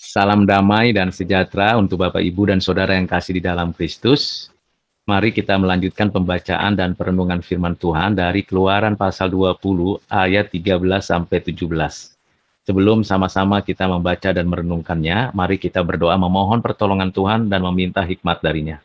Salam damai dan sejahtera untuk Bapak, Ibu, dan Saudara yang kasih di dalam Kristus. Mari kita melanjutkan pembacaan dan perenungan firman Tuhan dari Keluaran pasal 20 ayat 13 sampai 17. Sebelum sama-sama kita membaca dan merenungkannya, mari kita berdoa memohon pertolongan Tuhan dan meminta hikmat darinya.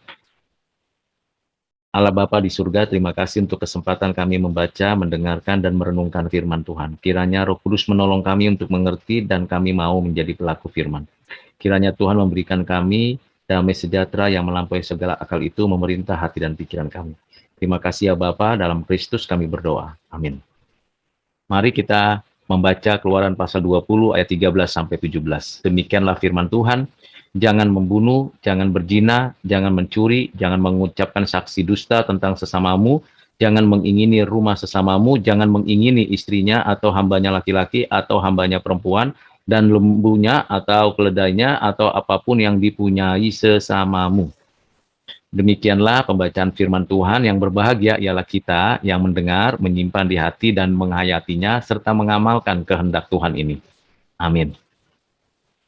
Allah Bapa di surga, terima kasih untuk kesempatan kami membaca, mendengarkan, dan merenungkan firman Tuhan. Kiranya Roh Kudus menolong kami untuk mengerti dan kami mau menjadi pelaku firman. Kiranya Tuhan memberikan kami damai sejahtera yang melampaui segala akal itu memerintah hati dan pikiran kami. Terima kasih ya Bapa, dalam Kristus kami berdoa. Amin. Mari kita membaca Keluaran pasal 20 ayat 13 sampai 17. Demikianlah firman Tuhan. Jangan membunuh, jangan berzina, jangan mencuri, jangan mengucapkan saksi dusta tentang sesamamu, jangan mengingini rumah sesamamu, jangan mengingini istrinya atau hambanya laki-laki atau hambanya perempuan, dan lembunya atau keledainya atau apapun yang dipunyai sesamamu. Demikianlah pembacaan firman Tuhan. Yang berbahagia ialah kita yang mendengar, menyimpan di hati, dan menghayatinya, serta mengamalkan kehendak Tuhan ini. Amin.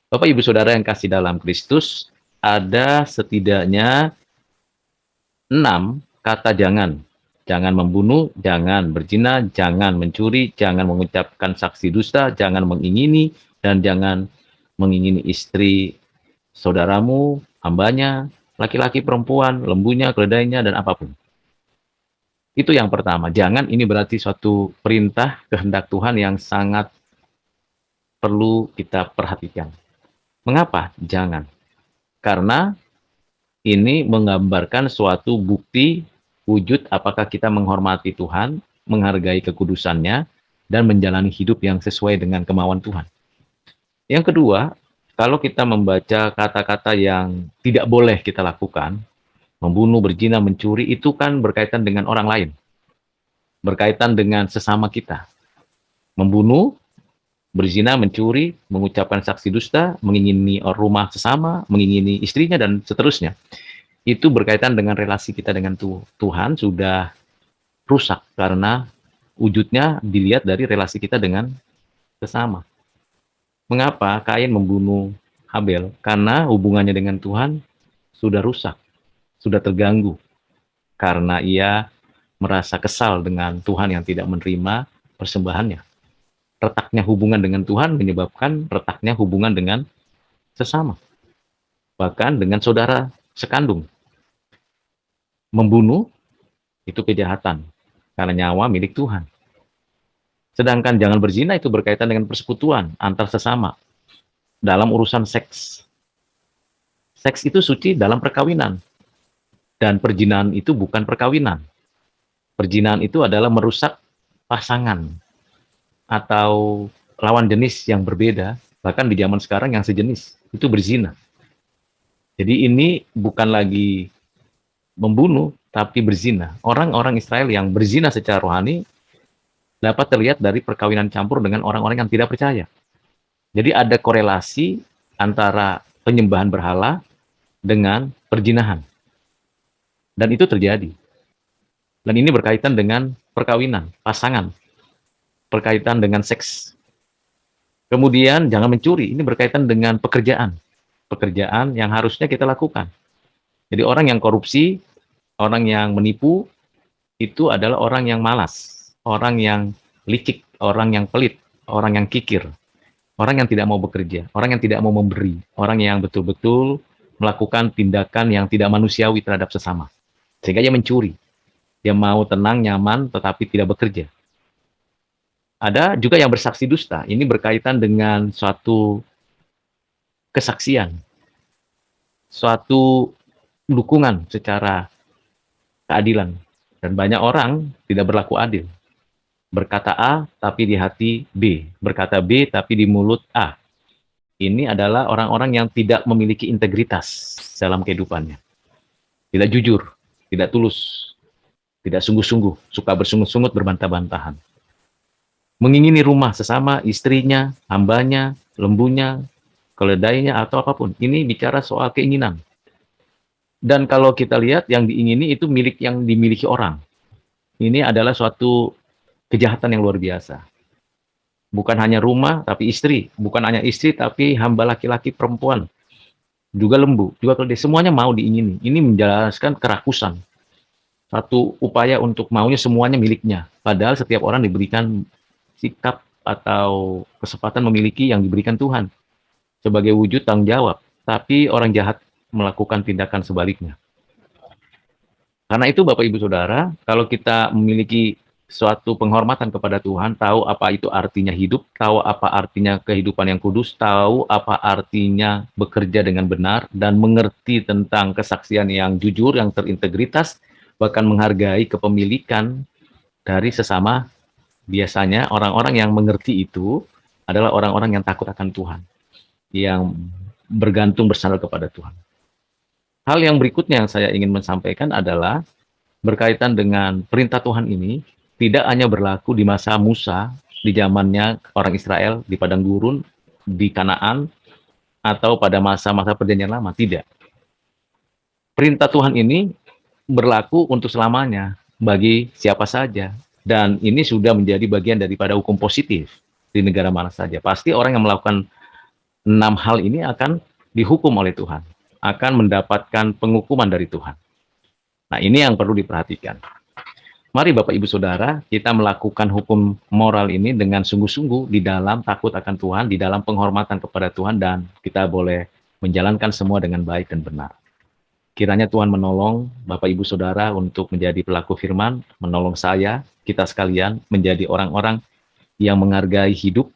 Bapak, Ibu, Saudara yang kasih dalam Kristus, ada setidaknya 6 kata jangan. Jangan membunuh, jangan berzina, jangan mencuri, jangan mengucapkan saksi dusta, jangan mengingini, dan jangan mengingini istri saudaramu, hambanya, laki-laki, perempuan, lembunya, keledainya, dan apapun. Itu yang pertama. Jangan ini berarti suatu perintah kehendak Tuhan yang sangat perlu kita perhatikan. Mengapa? Jangan. Karena ini menggambarkan suatu bukti wujud apakah kita menghormati Tuhan, menghargai kekudusannya, dan menjalani hidup yang sesuai dengan kemauan Tuhan. Yang kedua, kalau kita membaca kata-kata yang tidak boleh kita lakukan, membunuh, berzina, mencuri, itu kan berkaitan dengan orang lain. Berkaitan dengan sesama kita. Membunuh, berzina, mencuri, mengucapkan saksi dusta, mengingini rumah sesama, mengingini istrinya, dan seterusnya. Itu berkaitan dengan relasi kita dengan Tuhan sudah rusak karena wujudnya dilihat dari relasi kita dengan sesama. Mengapa Kain membunuh Habel? Karena hubungannya dengan Tuhan sudah rusak, sudah terganggu. Karena ia merasa kesal dengan Tuhan yang tidak menerima persembahannya. Retaknya hubungan dengan Tuhan menyebabkan retaknya hubungan dengan sesama. Bahkan dengan saudara sekandung. Membunuh itu kejahatan, karena nyawa milik Tuhan. Sedangkan jangan berzina itu berkaitan dengan persekutuan antar sesama dalam urusan seks. Seks itu suci dalam perkawinan. Dan perzinahan itu bukan perkawinan. Perzinahan itu adalah merusak pasangan atau lawan jenis yang berbeda, bahkan di zaman sekarang yang sejenis, itu berzina. Jadi ini bukan lagi membunuh, tapi berzina. Orang-orang Israel yang berzina secara rohani dapat terlihat dari perkawinan campur dengan orang-orang yang tidak percaya. Jadi ada korelasi antara penyembahan berhala dengan perzinahan. Dan itu terjadi. Dan ini berkaitan dengan perkawinan, pasangan. Berkaitan dengan seks. Kemudian jangan mencuri, ini berkaitan dengan pekerjaan. Pekerjaan yang harusnya kita lakukan. Jadi orang yang korupsi, orang yang menipu, itu adalah orang yang malas, orang yang licik, orang yang pelit, orang yang kikir, orang yang tidak mau bekerja, orang yang tidak mau memberi, orang yang betul-betul melakukan tindakan yang tidak manusiawi terhadap sesama. Sehingga dia mencuri. Dia mau tenang, nyaman, tetapi tidak bekerja. Ada juga yang bersaksi dusta. Ini berkaitan dengan suatu kesaksian, suatu dukungan secara keadilan. Dan banyak orang tidak berlaku adil. Berkata A, tapi di hati B. Berkata B, tapi di mulut A. Ini adalah orang-orang yang tidak memiliki integritas dalam kehidupannya. Tidak jujur, tidak tulus, tidak sungguh-sungguh, suka bersungut-sungut, berbantah-bantahan. Mengingini rumah sesama, istrinya, hambanya, lembunya, keledainya, atau apapun. Ini bicara soal keinginan. Dan kalau kita lihat yang diingini itu milik yang dimiliki orang. Ini adalah suatu kejahatan yang luar biasa. bukan hanya rumah, tapi istri, bukan hanya istri, tapi hamba laki-laki, perempuan, juga lembu, juga keledai, semuanya mau diingini. Ini menjelaskan kerakusan, satu upaya untuk maunya semuanya miliknya, padahal setiap orang diberikan sikap atau kesempatan memiliki yang diberikan Tuhan sebagai wujud tanggung jawab, tapi orang jahat melakukan tindakan sebaliknya. Karena itu Bapak Ibu Saudara, kalau kita memiliki suatu penghormatan kepada Tuhan, tahu apa itu artinya hidup, tahu apa artinya kehidupan yang kudus, tahu apa artinya bekerja dengan benar, dan mengerti tentang kesaksian yang jujur, yang terintegritas, bahkan menghargai kepemilikan dari sesama. Biasanya orang-orang yang mengerti itu adalah orang-orang yang takut akan Tuhan, yang bergantung bersandar kepada Tuhan. Hal yang berikutnya yang saya ingin menyampaikan adalah berkaitan dengan perintah Tuhan ini tidak hanya berlaku di masa Musa, di zamannya orang Israel di padang gurun, di Kanaan, atau pada masa-masa perjanjian lama, tidak. Perintah Tuhan ini berlaku untuk selamanya bagi siapa saja, dan ini sudah menjadi bagian daripada hukum positif di negara mana saja. Pasti orang yang melakukan 6 hal ini akan dihukum oleh Tuhan, akan mendapatkan penghukuman dari Tuhan. Nah, ini yang perlu diperhatikan. Mari Bapak Ibu Saudara, kita melakukan hukum moral ini dengan sungguh-sungguh di dalam takut akan Tuhan, di dalam penghormatan kepada Tuhan, dan kita boleh menjalankan semua dengan baik dan benar. Kiranya Tuhan menolong Bapak Ibu Saudara untuk menjadi pelaku firman, menolong saya, kita sekalian menjadi orang-orang yang menghargai hidup,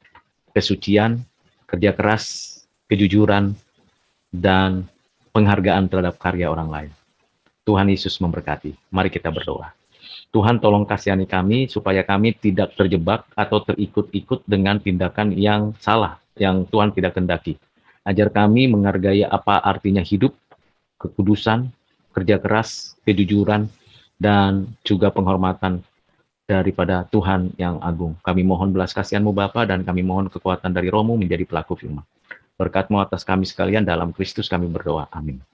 kesucian, kerja keras, kejujuran, dan penghargaan terhadap karya orang lain. Tuhan Yesus memberkati. Mari kita berdoa. Tuhan tolong kasihani kami supaya kami tidak terjebak atau terikut-ikut dengan tindakan yang salah, yang Tuhan tidak kehendaki. Ajar kami menghargai apa artinya hidup, kekudusan, kerja keras, kejujuran, dan juga penghormatan daripada Tuhan yang agung. Kami mohon belas kasihan-Mu Bapa, dan kami mohon kekuatan dari Roh-Mu menjadi pelaku firman. Berkat-Mu atas kami sekalian, dalam Kristus kami berdoa. Amin.